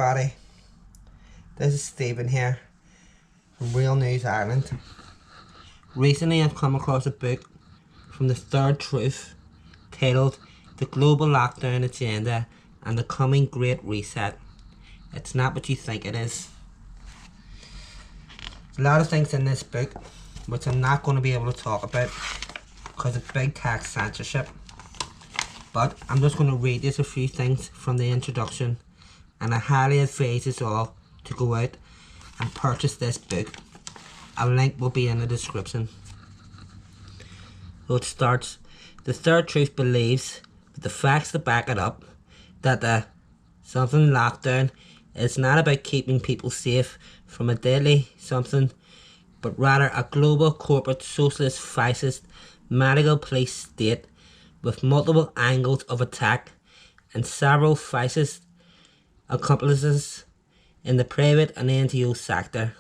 everybody, this is Stephen here from Real News Ireland. Recently I've come across a book from the Third Truth titled The Global Lockdown Agenda and the Coming Great Reset. It's not what you think it is. There's a lot of things in this book which I'm not going to be able to talk about because of big tech censorship. But I'm just going to read you a few things from the introduction, and I highly advise us all to go out and purchase this book. A link will be in the description. So it starts, the Third Truth believes, with the facts to back it up, that the something lockdown is not about keeping people safe from a deadly something, but rather a global corporate socialist fascist medical police state with multiple angles of attack and several fascist accomplices in the private and NGO sector.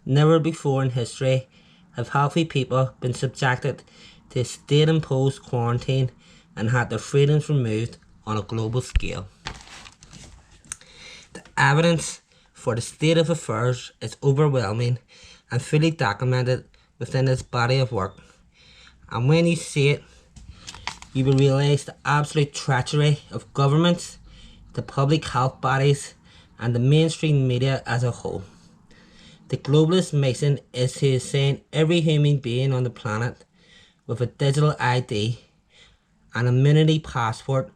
Never before in history have healthy people been subjected to state-imposed quarantine and had their freedoms removed on a global scale. The evidence for the state of affairs is overwhelming and fully documented within this body of work. And when you see it, you will realise the absolute treachery of governments, the public health bodies, and the mainstream media as a whole. The globalist mission is to assign every human being on the planet with a digital ID, an immunity passport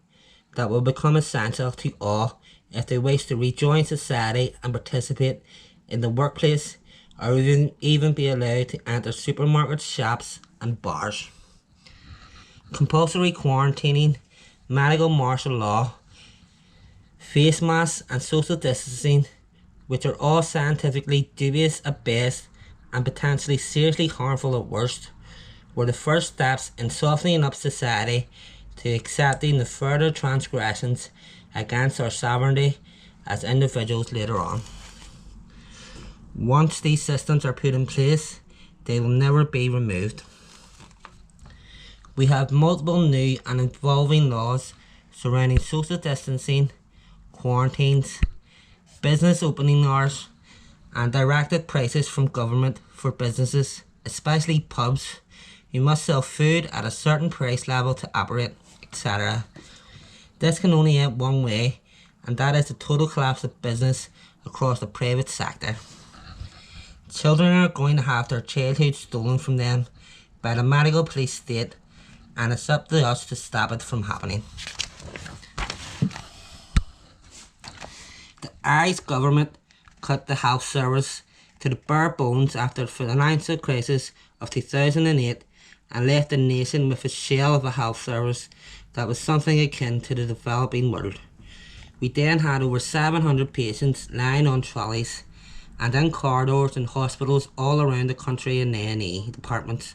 that will become essential to all if they wish to rejoin society and participate in the workplace, or even be allowed to enter supermarkets, shops and bars. Compulsory quarantining, medical martial law, face masks and social distancing, which are all scientifically dubious at best and potentially seriously harmful at worst, were the first steps in softening up society to accepting the further transgressions against our sovereignty as individuals later on. Once these systems are put in place, they will never be removed. We have multiple new and evolving laws surrounding social distancing, quarantines, business opening hours, and directed prices from government for businesses, especially pubs, who must sell food at a certain price level to operate, etc. This can only end one way, and that is the total collapse of business across the private sector. Children are going to have their childhood stolen from them by the medical police state, and it's up to us to stop it from happening. The Irish government cut the health service to the bare bones after the financial crisis of 2008 and left the nation with a shell of a health service that was something akin to the developing world. We then had over 700 patients lying on trolleys and in corridors in hospitals all around the country in A&E departments,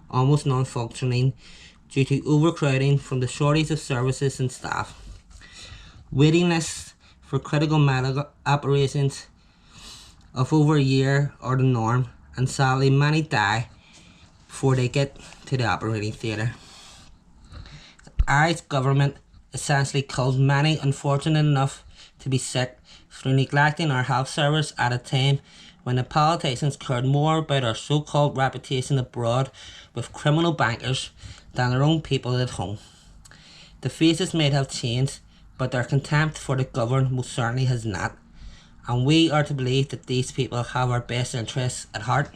almost non-functioning due to overcrowding from the shortage of services and staff. Waiting lists for critical medical operations of over a year are the norm, and sadly many die before they get to the operating theatre. The Irish government essentially caused many unfortunate enough to be sick through neglecting our health service at a time when the politicians cared more about our so-called reputation abroad with criminal bankers than their own people at home. The faces may have changed, but their contempt for the governed most certainly has not, and we are to believe that these people have our best interests at heart.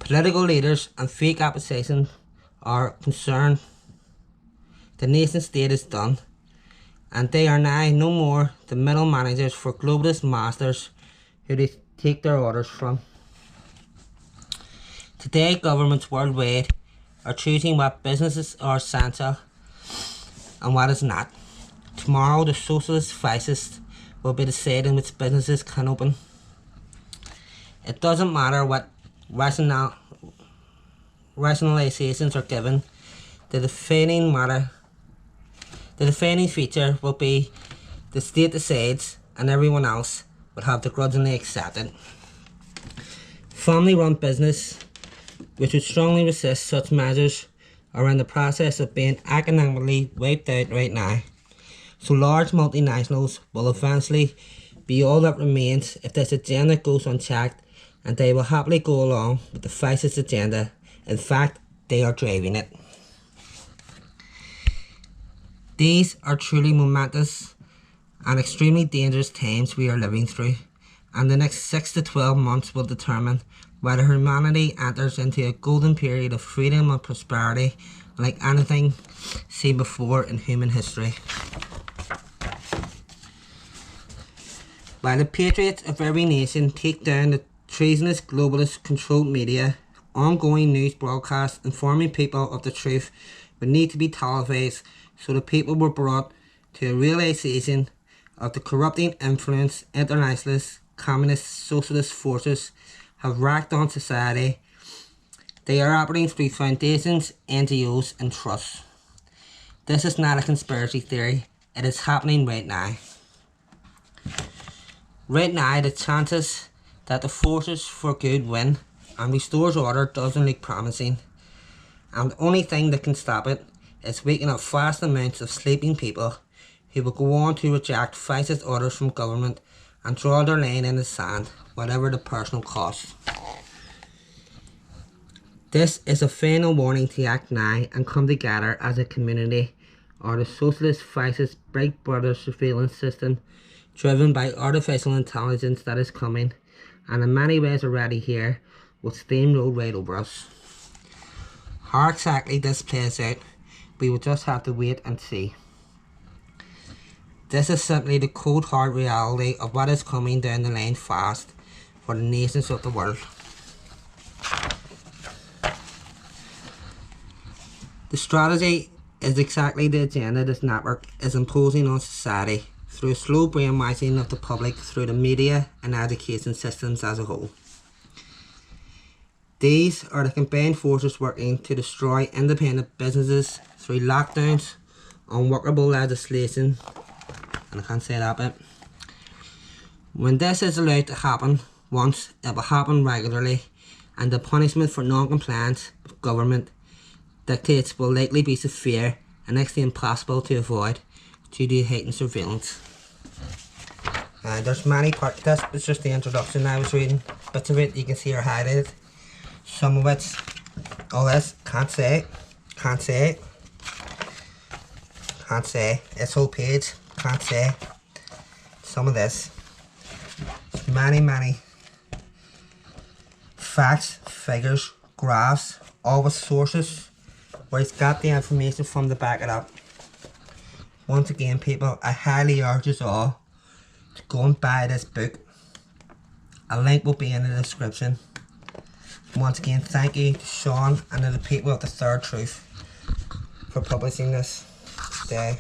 Political leaders and fake opposition are concerned the nation state is done, and they are now no more the middle managers for globalist masters who they take their orders from. Today, governments worldwide are choosing what businesses are essential and what is not. Tomorrow, the socialist fascists will be deciding which businesses can open. It doesn't matter what rationalizations are given. The defining feature will be the state decides and everyone else will have to grudgingly accept it. Family-run business, which would strongly resist such measures, are in the process of being economically wiped out right now. So large multinationals will eventually be all that remains if this agenda goes unchecked, and they will happily go along with the fascist agenda. In fact, they are driving it. These are truly momentous and extremely dangerous times we are living through, and the next 6 to 12 months will determine whether humanity enters into a golden period of freedom and prosperity like anything seen before in human history. While the patriots of every nation take down the treasonous globalist controlled media, ongoing news broadcasts informing people of the truth would need to be televised so the people were brought to a realization of the corrupting influence internationalist, communist, socialist forces have wreaked on society. They are operating through foundations, NGOs and trusts. This is not a conspiracy theory, it is happening right now. Right now, the chances that the forces for good win and restores order doesn't look promising, and the only thing that can stop it is waking up vast amounts of sleeping people who will go on to reject fascist orders from government and draw their line in the sand, whatever the personal cost. This is a final warning to act now and come together as a community, or the socialist fascist Big Brother surveillance system driven by artificial intelligence that is coming, and in many ways already here, will steamroll right over us. How exactly this plays out, we will just have to wait and see. This is simply the cold hard reality of what is coming down the line fast for the nations of the world. The strategy is exactly the agenda this network is imposing on society through a slow brainwashing of the public through the media and education systems as a whole. These are the combined forces working to destroy independent businesses through lockdowns, unworkable legislation, and I can't say that bit. When this is allowed to happen once, it will happen regularly, and the punishment for non-compliance with government dictates will likely be severe and next to impossible to avoid due to heightened surveillance. There's many parts. This is just the introduction I was reading. Bits of it you can see are highlighted. Some of it's all this. Can't say. This whole page. Can't say. Some of this. Many facts, figures, graphs, all with sources where he's got the information from to back it up. Once again, people, I highly urge us all to go and buy this book. A link will be in the description. Once again, thank you to Sean and to the people of the Third Truth for publishing this today.